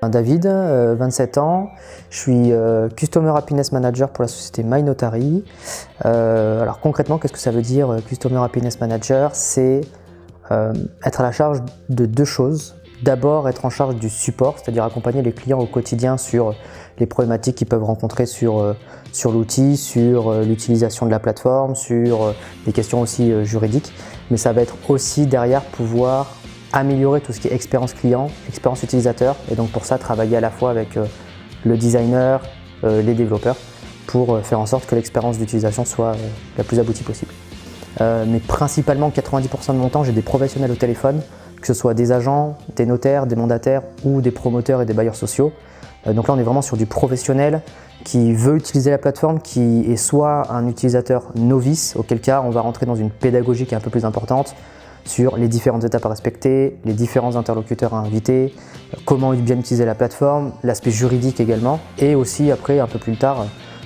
David, 27 ans, je suis Customer Happiness Manager pour la société MyNotary. Alors concrètement, qu'est-ce que ça veut dire Customer Happiness Manager? C'est être à la charge de deux choses. D'abord, être en charge du support, c'est-à-dire accompagner les clients au quotidien sur les problématiques qu'ils peuvent rencontrer sur l'outil, sur l'utilisation de la plateforme, sur des questions aussi juridiques. Mais ça va être aussi derrière pouvoir améliorer tout ce qui est expérience client, expérience utilisateur, et donc pour ça travailler à la fois avec le designer, les développeurs, pour faire en sorte que l'expérience d'utilisation soit la plus aboutie possible. Mais principalement 90% de mon temps, j'ai des professionnels au téléphone, que ce soit des agents, des notaires, des mandataires ou des promoteurs et des bailleurs sociaux. Donc là on est vraiment sur du professionnel qui veut utiliser la plateforme, qui est soit un utilisateur novice, auquel cas on va rentrer dans une pédagogie qui est un peu plus importante, sur les différentes étapes à respecter, les différents interlocuteurs à inviter, comment bien utiliser la plateforme, l'aspect juridique également, et aussi après, un peu plus tard,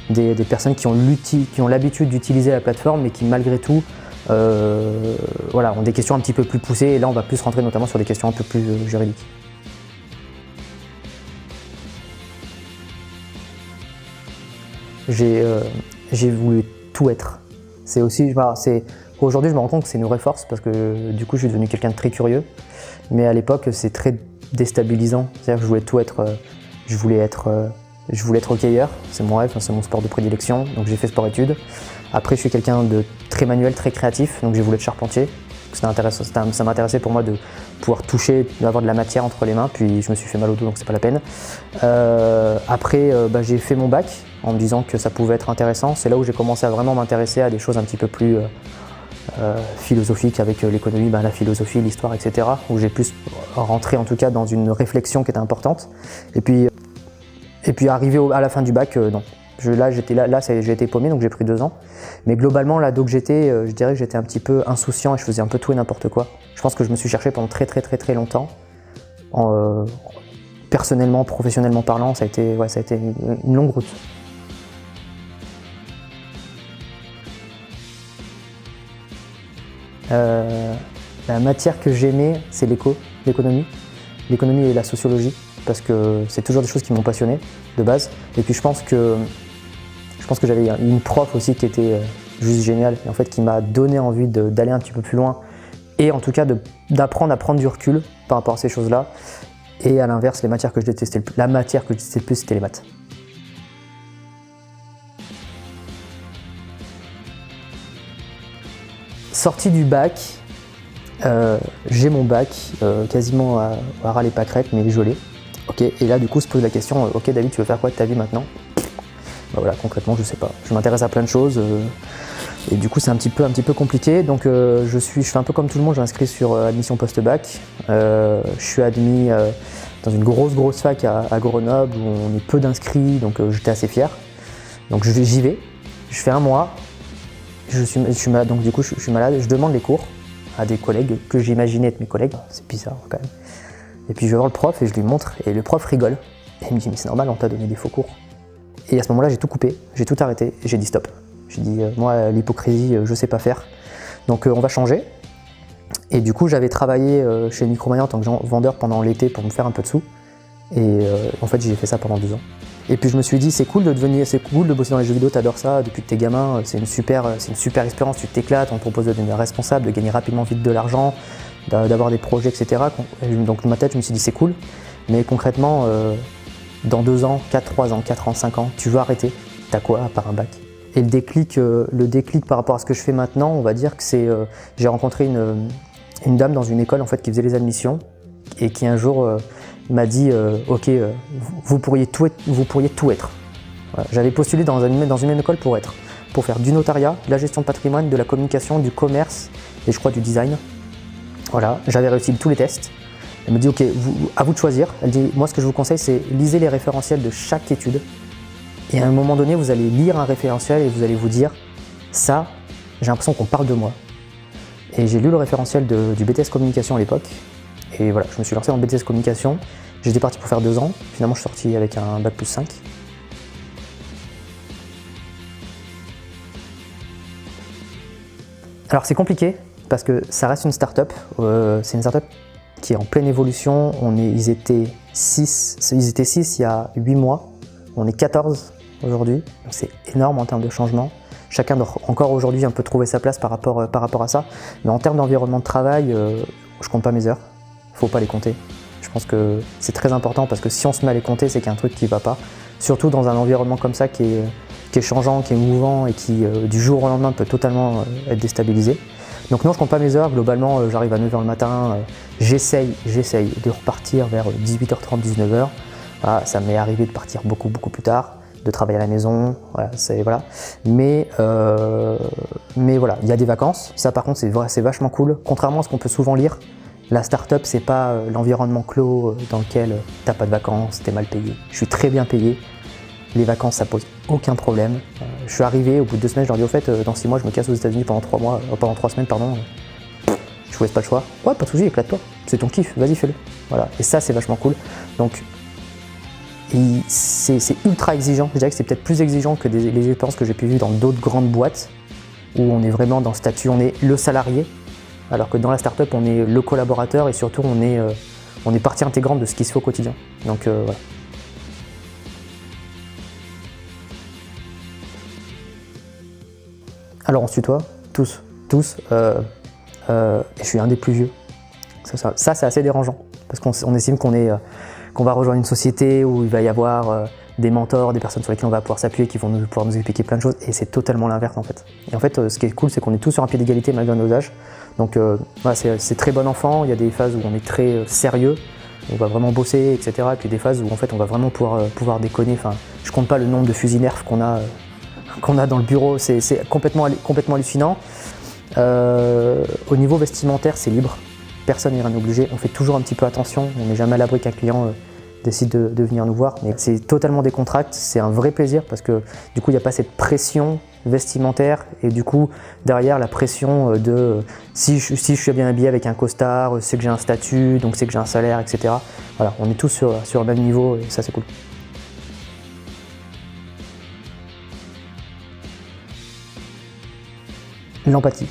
des personnes qui ont l'habitude d'utiliser la plateforme mais qui malgré tout ont des questions un petit peu plus poussées, et là on va plus rentrer notamment sur des questions un peu plus juridiques. J'ai voulu tout être. C'est aussi, aujourd'hui, je me rends compte que c'est une vraie force parce que du coup, je suis devenu quelqu'un de très curieux. Mais à l'époque, c'est très déstabilisant. C'est-à-dire que je voulais tout être. Je voulais être hockeyeur, c'est mon rêve, c'est mon sport de prédilection. Donc j'ai fait sport-études. Après, je suis quelqu'un de très manuel, très créatif. Donc j'ai voulu être charpentier. Ça m'intéressait pour moi de pouvoir toucher, d'avoir de la matière entre les mains. Puis je me suis fait mal au dos, donc c'est pas la peine. Après, j'ai fait mon bac en me disant que ça pouvait être intéressant. C'est là où j'ai commencé à vraiment m'intéresser à des choses un petit peu plus philosophiques avec l'économie, la philosophie, l'histoire, etc. Où j'ai pu rentrer en tout cas dans une réflexion qui était importante. Et puis arrivé à la fin du bac, non. J'ai été paumé, donc j'ai pris 2 ans. Mais globalement, l'ado que j'étais, je dirais que j'étais un petit peu insouciant et je faisais un peu tout et n'importe quoi. Je pense que je me suis cherché pendant très longtemps. Personnellement, professionnellement parlant, ça a été une longue route. La matière que j'aimais, c'est l'économie et la sociologie, parce que c'est toujours des choses qui m'ont passionné de base. Et puis je pense que j'avais une prof aussi qui était juste géniale, et en fait qui m'a donné envie d'aller un petit peu plus loin, et en tout cas d'apprendre à prendre du recul par rapport à ces choses-là. Et à l'inverse, la matière que je détestais le plus, c'était les maths. Sorti du bac, j'ai mon bac quasiment à râler pâquerette, mais je l'ai. Okay. Et là, du coup, se pose la question, ok David, tu veux faire quoi de ta vie maintenant? Voilà, concrètement, je sais pas. Je m'intéresse à plein de choses et du coup, c'est un petit peu compliqué. Donc, je fais un peu comme tout le monde, j'ai inscrit sur admission post-bac. Je suis admis dans une grosse fac à Grenoble où on est peu d'inscrits, donc j'étais assez fier. Donc, j'y vais, je fais 1 mois. Je suis malade, donc du coup, je suis malade. Je demande les cours à des collègues que j'imaginais être mes collègues. C'est bizarre quand même. Et puis je vais voir le prof et je lui montre, et le prof rigole. Et il me dit, mais c'est normal, on t'a donné des faux cours. Et à ce moment-là, j'ai tout coupé, j'ai tout arrêté, et j'ai dit stop. J'ai dit, moi, l'hypocrisie, je sais pas faire. Donc on va changer. Et du coup, j'avais travaillé chez Micromania en tant que vendeur pendant l'été pour me faire un peu de sous. Et en fait, j'ai fait ça pendant 2 ans. Et puis je me suis dit, c'est cool de bosser dans les jeux vidéo, t'adores ça depuis que t'es gamin, c'est une super expérience, tu t'éclates, on te propose de devenir responsable, de gagner rapidement vite de l'argent, d'avoir des projets, etc. Donc dans ma tête, je me suis dit, c'est cool, mais concrètement, dans 2 ans, 3 ans, 4 ans, 5 ans, tu veux arrêter, t'as quoi à part un bac? Et le déclic par rapport à ce que je fais maintenant, on va dire que c'est, j'ai rencontré une dame dans une école en fait, qui faisait les admissions, et qui un jour m'a dit ok, vous pourriez tout être. Voilà. J'avais postulé dans une même école pour faire du notariat, de la gestion de patrimoine, de la communication, du commerce et je crois du design. Voilà, j'avais réussi tous les tests. Elle me dit ok, à vous de choisir. Elle dit moi ce que je vous conseille c'est lisez les référentiels de chaque étude, et à un moment donné vous allez lire un référentiel et vous allez vous dire ça, j'ai l'impression qu'on parle de moi. Et j'ai lu le référentiel du BTS communication à l'époque. Et voilà, je me suis lancé dans le BTS communication. J'étais parti pour faire 2 ans. Finalement, je suis sorti avec un bac plus 5. Alors, c'est compliqué parce que ça reste une start-up. C'est une start-up qui est en pleine évolution. Ils étaient 6 il y a 8 mois, on est 14 aujourd'hui, donc c'est énorme en termes de changement. Chacun doit encore aujourd'hui un peu trouver sa place par rapport à ça, mais en termes d'environnement de travail, je compte pas mes heures, faut pas les compter. Je pense que c'est très important parce que si on se met à les compter, c'est qu'il y a un truc qui va pas, surtout dans un environnement comme ça qui est changeant, qui est mouvant et qui du jour au lendemain peut totalement être déstabilisé. Donc non, je compte pas mes heures, globalement j'arrive à 9h le matin, j'essaye de repartir vers 18h30, 19h. Voilà, ça m'est arrivé de partir beaucoup plus tard, de travailler à la maison, voilà. Mais voilà, il y a des vacances, ça par contre c'est vachement cool. Contrairement à ce qu'on peut souvent lire, la start-up c'est pas l'environnement clos dans lequel t'as pas de vacances, t'es mal payé. Je suis très bien payé. Les vacances, ça pose aucun problème. Je suis arrivé, au bout de 2 semaines, je leur dis au fait, dans 6 mois, je me casse aux États-Unis pendant 3 semaines, pardon. Je vous laisse pas le choix. Ouais, pas de soucis, éclate-toi. C'est ton kiff, vas-y, fais-le. Voilà. Et ça, c'est vachement cool. Donc, c'est ultra exigeant. Je dirais que c'est peut-être plus exigeant que les expériences que j'ai pu vivre dans d'autres grandes boîtes où on est vraiment dans le statut, on est le salarié, alors que dans la start-up, on est le collaborateur et surtout, on est partie intégrante de ce qui se fait au quotidien. Donc, voilà. Alors on se tutoie, tous, et je suis un des plus vieux. Ça c'est assez dérangeant, parce qu'on estime qu'on va rejoindre une société où il va y avoir des mentors, des personnes sur lesquelles on va pouvoir s'appuyer, qui vont pouvoir nous expliquer plein de choses, et c'est totalement l'inverse en fait. Et en fait, ce qui est cool, c'est qu'on est tous sur un pied d'égalité malgré nos âges. Donc voilà, c'est très bon enfant, il y a des phases où on est très sérieux, on va vraiment bosser, etc. Et puis des phases où en fait on va vraiment pouvoir déconner. Enfin, je compte pas le nombre de fusils nerfs qu'on a dans le bureau, c'est complètement hallucinant. Au niveau vestimentaire, c'est libre, personne n'est rien obligé, on fait toujours un petit peu attention, on n'est jamais à l'abri qu'un client décide de venir nous voir, mais c'est totalement décontracté, c'est un vrai plaisir parce que du coup il n'y a pas cette pression vestimentaire et du coup derrière la pression de si je suis bien habillé avec un costard, c'est que j'ai un statut, donc c'est que j'ai un salaire, etc. Voilà, on est tous sur le même niveau et ça c'est cool. L'empathie,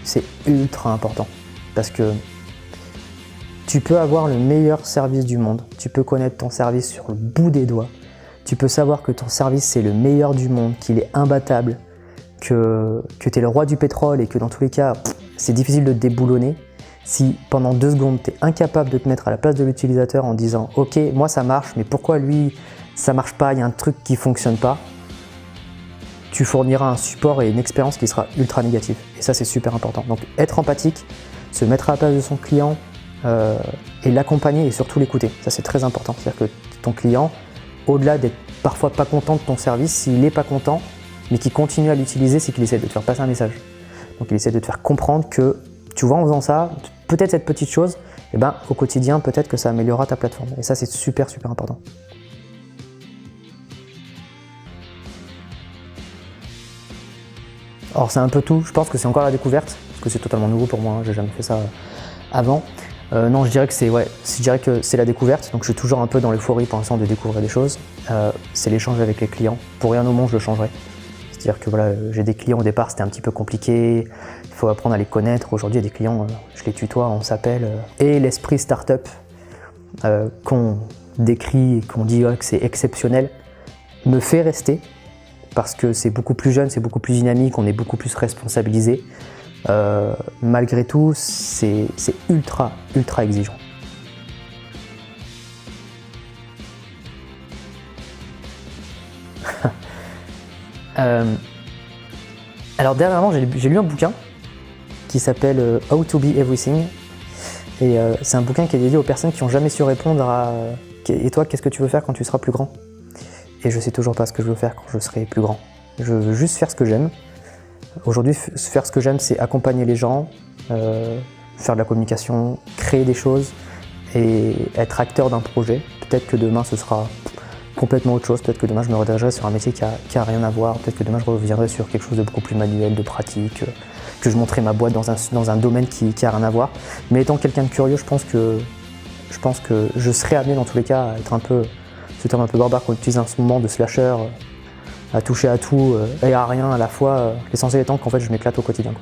c'est ultra important parce que tu peux avoir le meilleur service du monde, tu peux connaître ton service sur le bout des doigts, tu peux savoir que ton service c'est le meilleur du monde, qu'il est imbattable, que tu es le roi du pétrole et que dans tous les cas c'est difficile de te déboulonner. Si pendant 2 secondes tu es incapable de te mettre à la place de l'utilisateur en disant ok moi ça marche mais pourquoi lui ça marche pas, il y a un truc qui fonctionne pas, tu fourniras un support et une expérience qui sera ultra négative. Et ça, c'est super important. Donc, être empathique, se mettre à la place de son client et l'accompagner et surtout l'écouter. Ça, c'est très important. C'est-à-dire que ton client, au-delà d'être parfois pas content de ton service, s'il n'est pas content, mais qu'il continue à l'utiliser, c'est qu'il essaie de te faire passer un message. Donc, il essaie de te faire comprendre que, tu vois, en faisant ça, peut-être cette petite chose, eh ben, au quotidien, peut-être que ça améliorera ta plateforme. Et ça, c'est super, super important. Alors c'est un peu tout, je pense que c'est encore la découverte, parce que c'est totalement nouveau pour moi, j'ai jamais fait ça avant. Non, je dirais que c'est la découverte, donc je suis toujours un peu dans l'euphorie pour l'instant de découvrir des choses. C'est l'échange avec les clients, pour rien au monde je le changerai. C'est-à-dire que voilà, j'ai des clients au départ, c'était un petit peu compliqué, il faut apprendre à les connaître. Aujourd'hui, il y a des clients, je les tutoie, on s'appelle. Et l'esprit start-up qu'on décrit et qu'on dit que c'est exceptionnel, me fait rester. Parce que c'est beaucoup plus jeune, c'est beaucoup plus dynamique, on est beaucoup plus responsabilisé. Malgré tout, c'est ultra exigeant. Alors dernièrement, j'ai lu un bouquin qui s'appelle How to be everything. Et c'est un bouquin qui est dédié aux personnes qui n'ont jamais su répondre à « Et toi, qu'est-ce que tu veux faire quand tu seras plus grand ?» Et je sais toujours pas ce que je veux faire quand je serai plus grand. Je veux juste faire ce que j'aime. Aujourd'hui, faire ce que j'aime, c'est accompagner les gens, faire de la communication, créer des choses et être acteur d'un projet. Peut-être que demain, ce sera complètement autre chose. Peut-être que demain, je me redirigerai sur un métier qui a rien à voir. Peut-être que demain, je reviendrai sur quelque chose de beaucoup plus manuel, de pratique, que je montrerai ma boîte dans un domaine qui a rien à voir. Mais étant quelqu'un de curieux, je pense que je serai amené dans tous les cas à être un peu... Ce terme un peu barbare qu'on utilise en ce moment de slasher, à toucher à tout et à rien à la fois. L'essentiel étant qu'en fait je m'éclate au quotidien, quoi.